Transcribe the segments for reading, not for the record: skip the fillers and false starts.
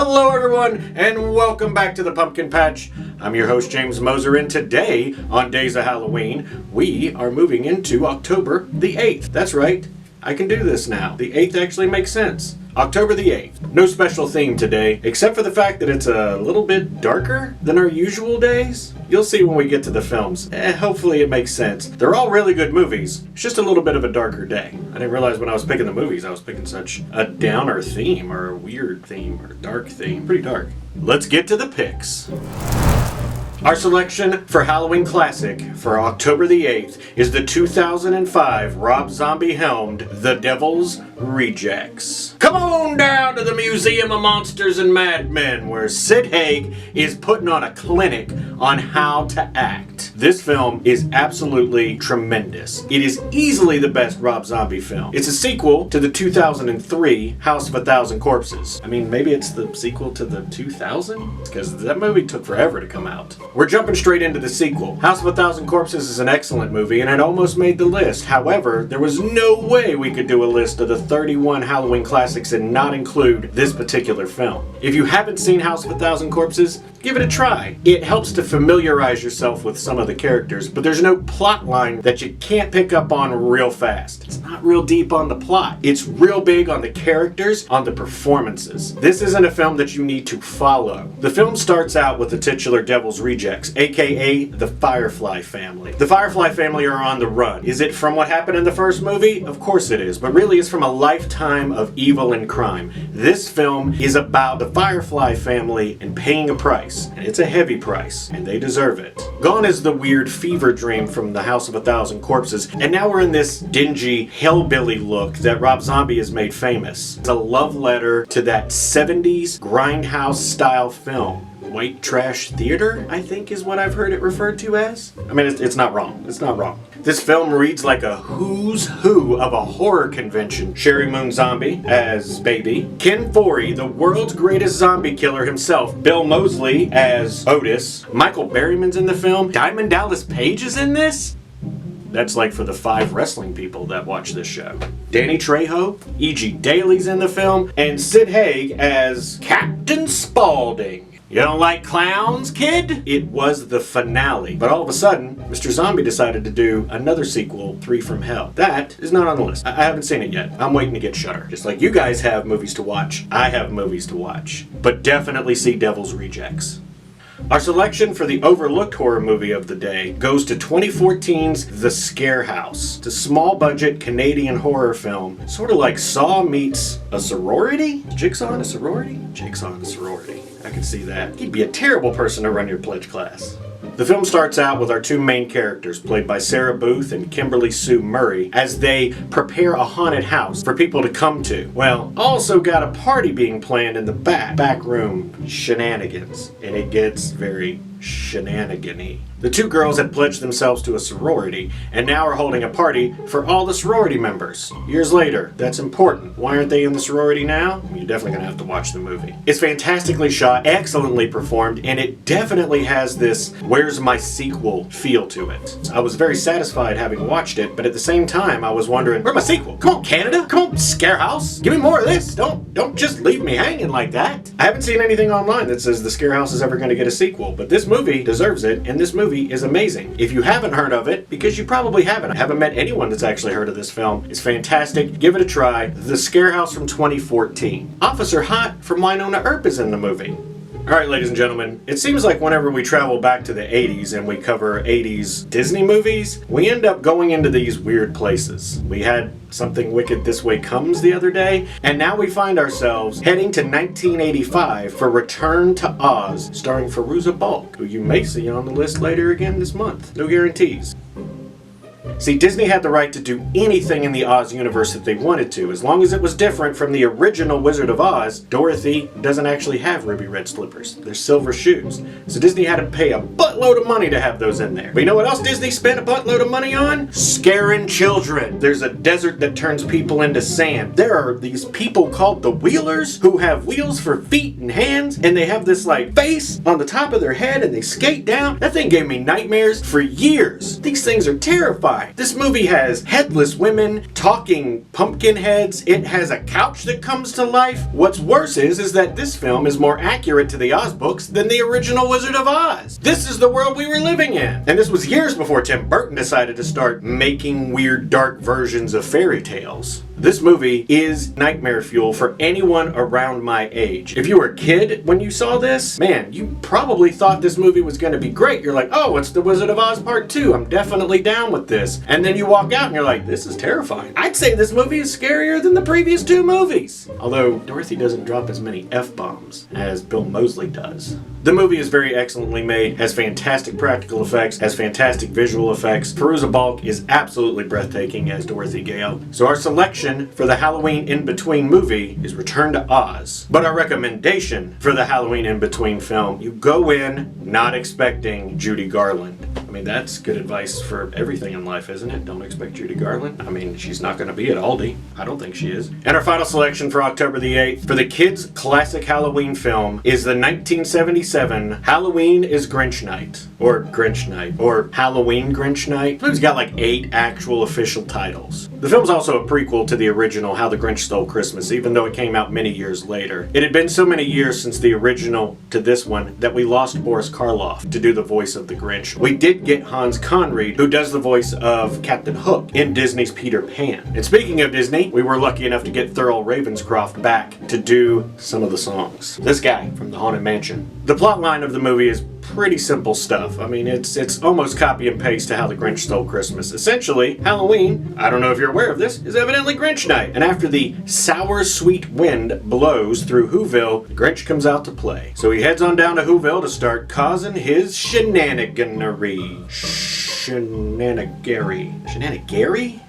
Hello everyone, and welcome back to the Pumpkin Patch. I'm your host James Moser, and today, on Days of Halloween, we are moving into October the 8th. That's right, I can do this now. The 8th actually makes sense. October the 8th. No special theme today, except for the fact that it's a little bit darker than our usual days. You'll see when we get to the films. Hopefully it makes sense. They're all really good movies. It's just a little bit of a darker day. I didn't realize when I was picking the movies I was picking such a downer theme, or a weird theme, or a dark theme. Pretty dark. Let's get to the picks. Our selection for Halloween Classic for October the 8th is the 2005 Rob Zombie-helmed The Devil's Rejects. Come on down to the Museum of Monsters and Madmen, where Sid Haig is putting on a clinic on how to act. This film is absolutely tremendous. It is easily the best Rob Zombie film. It's a sequel to the 2003 House of a Thousand Corpses. I mean, maybe it's the sequel to the 2000? Because that movie took forever to come out. We're jumping straight into the sequel. House of a Thousand Corpses is an excellent movie, and it almost made the list. However, there was no way we could do a list of the 31 Halloween classics and not include this particular film. If you haven't seen House of a Thousand Corpses, give it a try. It helps to familiarize yourself with some of the characters, but there's no plot line that you can't pick up on real fast. It's not real deep on the plot. It's real big on the characters, on the performances. This isn't a film that you need to follow. The film starts out with the titular Devil's Rejects, aka the Firefly family. The Firefly family are on the run. Is it from what happened in the first movie? Of course it is, but really it's from a lifetime of evil and crime. This film is about the Firefly family and paying a price, and it's a heavy price, and they deserve it. Gone is the weird fever dream from the House of a Thousand Corpses, and now we're in this dingy hellbilly look that Rob Zombie has made famous. It's a love letter to that 70s grindhouse style film. White trash theater, I think is what I've heard it referred to as. I mean, it's not wrong. It's not wrong. This film reads like a who's who of a horror convention. Sherry Moon Zombie as Baby, Ken Foree, the world's greatest zombie killer himself, Bill Moseley as Otis, Michael Berryman's in the film, Diamond Dallas Page is in this? That's like for the 5 wrestling people that watch this show. Danny Trejo, E.G. Daly's in the film, and Sid Haig as Captain Spaulding. You don't like clowns, kid? It was the finale. But all of a sudden, Mr. Zombie decided to do another sequel, 3 from Hell. That is not on the list. I haven't seen it yet. I'm waiting to get Shudder. Just like you guys have movies to watch, I have movies to watch. But definitely see Devil's Rejects. Our selection for the overlooked horror movie of the day goes to 2014's The Scare House. It's a small-budget Canadian horror film, sort of like Saw meets a sorority? Jigsaw in a sorority? Jigsaw in a sorority. I can see that. He'd be a terrible person to run your pledge class. The film starts out with our 2 main characters, played by Sarah Booth and Kimberly Sue Murray, as they prepare a haunted house for people to come to. Well, also got a party being planned in the back room shenanigans, and it gets very shenanigan-y. The 2 girls had pledged themselves to a sorority, and now are holding a party for all the sorority members. Years later, that's important. Why aren't they in the sorority now? You're definitely gonna have to watch the movie. It's fantastically shot, excellently performed, and it definitely has this "where's my sequel" feel to it. I was very satisfied having watched it, but at the same time I was wondering, where's my sequel? Come on, Canada! Come on, Scare House! Give me more of this! Don't just leave me hanging like that! I haven't seen anything online that says the Scare House is ever gonna get a sequel, but this movie deserves it, and this movie is amazing. If you haven't heard of it, because you probably haven't, I haven't met anyone that's actually heard of this film. It's fantastic. Give it a try. The Scare House from 2014. Officer Hot from Winona Earp is in the movie. Alright, ladies and gentlemen, it seems like whenever we travel back to the 80s and we cover 80s Disney movies, we end up going into these weird places. We had Something Wicked This Way Comes the other day, and now we find ourselves heading to 1985 for Return to Oz, starring Fairuza Balk, who you may see on the list later again this month. No guarantees. See, Disney had the right to do anything in the Oz universe that they wanted to, as long as it was different from the original Wizard of Oz. Dorothy doesn't actually have ruby red slippers. They're silver shoes. So Disney had to pay a buttload of money to have those in there. But you know what else Disney spent a buttload of money on? Scaring children. There's a desert that turns people into sand. There are these people called the Wheelers who have wheels for feet and hands, and they have this like face on the top of their head and they skate down. That thing gave me nightmares for years. These things are terrifying. why. This movie has headless women, talking pumpkin heads, it has a couch that comes to life. What's worse is that this film is more accurate to the Oz books than the original Wizard of Oz. This is the world we were living in. And this was years before Tim Burton decided to start making weird dark versions of fairy tales. This movie is nightmare fuel for anyone around my age. If you were a kid when you saw this, man, you probably thought this movie was going to be great. You're like, oh, it's the Wizard of Oz Part 2. I'm definitely down with this. And then you walk out and you're like, this is terrifying. I'd say this movie is scarier than the previous two movies. Although Dorothy doesn't drop as many F-bombs as Bill Moseley does. The movie is very excellently made, has fantastic practical effects, has fantastic visual effects. Fairuza Balk is absolutely breathtaking as Dorothy Gale. So our selection for the Halloween in-between movie is Return to Oz. But our recommendation for the Halloween in-between film, you go in not expecting Judy Garland. I mean, that's good advice for everything in life, isn't it? Don't expect Judy Garland. I mean, she's not going to be at Aldi. I don't think she is. And our final selection for October the 8th for the kids' classic Halloween film is the 1977 Halloween is Grinch Night. Or Grinch Night. Or Halloween Grinch Night. The movie's got like 8 actual official titles. The film's also a prequel to the original How the Grinch Stole Christmas, even though it came out many years later. It had been so many years since the original to this one that we lost Boris Karloff to do the voice of the Grinch. We did get Hans Conried, who does the voice of Captain Hook in Disney's Peter Pan. And speaking of Disney, we were lucky enough to get Thurl Ravenscroft back to do some of the songs. This guy from the Haunted Mansion. The plot line of the movie is pretty simple stuff. I mean, it's almost copy and paste to How the Grinch Stole Christmas. Essentially, Halloween, I don't know if you're aware of this, is evidently Grinch Night. And after the sour, sweet wind blows through Whoville, the Grinch comes out to play. So he heads on down to Whoville to start causing his shenaniganery. Shenanigary?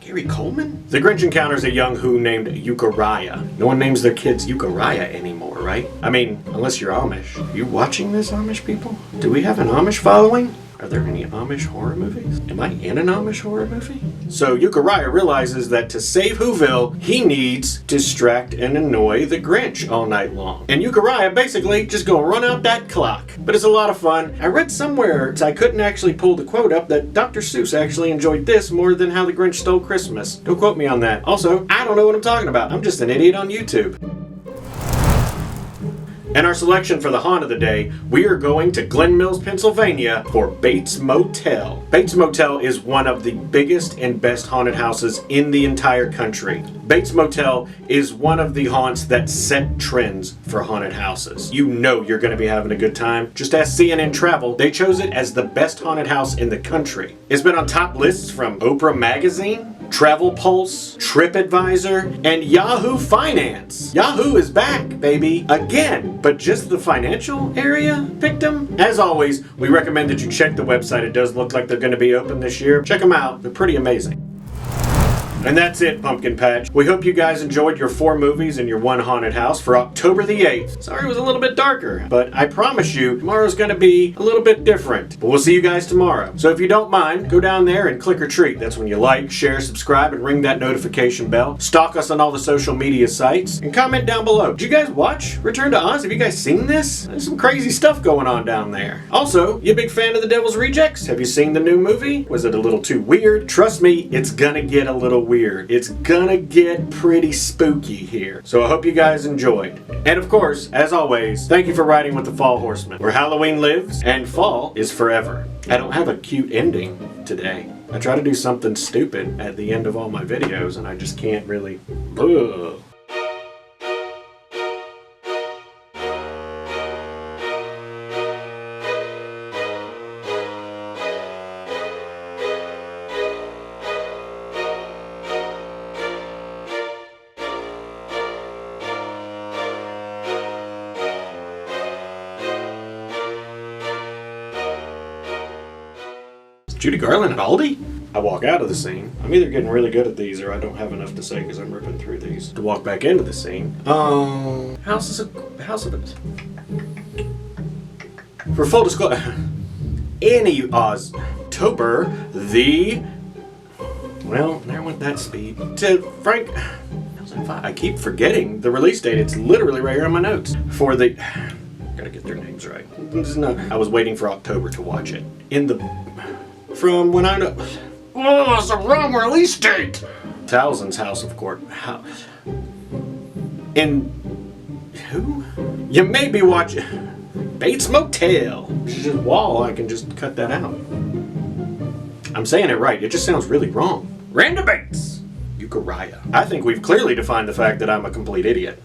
Gary Coleman? The Grinch encounters a young Who named Euchariah. No one names their kids Euchariah anymore, right? I mean, unless you're Amish. Are you watching this, Amish people? Do we have an Amish following? Are there any Amish horror movies? Am I in an Amish horror movie? So Euchariah realizes that to save Whoville, he needs to distract and annoy the Grinch all night long. And Euchariah basically just gonna run out that clock. But it's a lot of fun. I read somewhere, I couldn't actually pull the quote up, that Dr. Seuss actually enjoyed this more than How the Grinch Stole Christmas. Don't quote me on that. Also, I don't know what I'm talking about. I'm just an idiot on YouTube. And our selection for the haunt of the day, we are going to Glen Mills, Pennsylvania for Bates Motel. Bates Motel is one of the biggest and best haunted houses in the entire country. Bates Motel is one of the haunts that set trends for haunted houses. You know you're going to be having a good time. Just ask CNN Travel. They chose it as the best haunted house in the country. It's been on top lists from Oprah Magazine, Travel Pulse, TripAdvisor, and Yahoo Finance. Yahoo is back, baby, again, but just the financial area picked them. As always, we recommend that you check the website. It does look like they're going to be open this year. Check them out. They're pretty amazing. And that's it, Pumpkin Patch. We hope you guys enjoyed your 4 movies and your 1 haunted house for October the 8th. Sorry it was a little bit darker, but I promise you, tomorrow's gonna be a little bit different. But we'll see you guys tomorrow. So if you don't mind, go down there and click or treat. That's when you like, share, subscribe, and ring that notification bell. Stalk us on all the social media sites, and comment down below. Did you guys watch Return to Oz? Have you guys seen this? There's some crazy stuff going on down there. Also, you a big fan of The Devil's Rejects? Have you seen the new movie? Was it a little too weird? Trust me, it's gonna get a little weird. It's gonna get pretty spooky here. So I hope you guys enjoyed. And of course, as always, thank you for riding with the Fall Horsemen, where Halloween lives and fall is forever. I don't have a cute ending today. I try to do something stupid at the end of all my videos and I just can't really. Ugh. Judy Garland at Aldi? I walk out of the scene. I'm either getting really good at these or I don't have enough to say because I'm ripping through these. To walk back into the scene. House of it. For full disclosure, any October the... Well, there went that speed. To Frank... I keep forgetting the release date. It's literally right here on my notes. For the... Gotta get their names right. I was waiting for October to watch it. From when I know... Oh, it's the wrong release date! Townsend's House of Court. How? In... who? You may be watching... Bates Motel. Just wall, I can just cut that out. I'm saying it right, it just sounds really wrong. Randa Bates! Euchariah. I think we've clearly defined the fact that I'm a complete idiot.